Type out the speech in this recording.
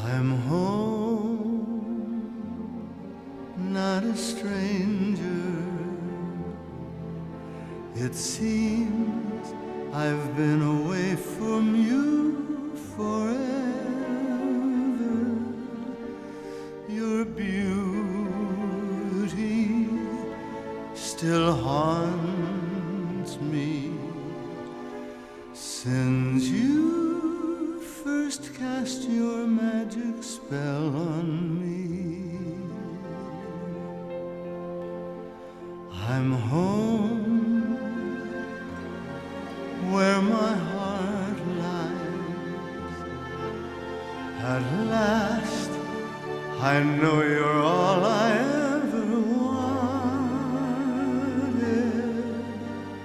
I'm home, not a stranger. It seems I've been away from you forever. Your beauty still haunts me since you first cast your magic spell on me. I'm home where my heart lies. At last I know you're all I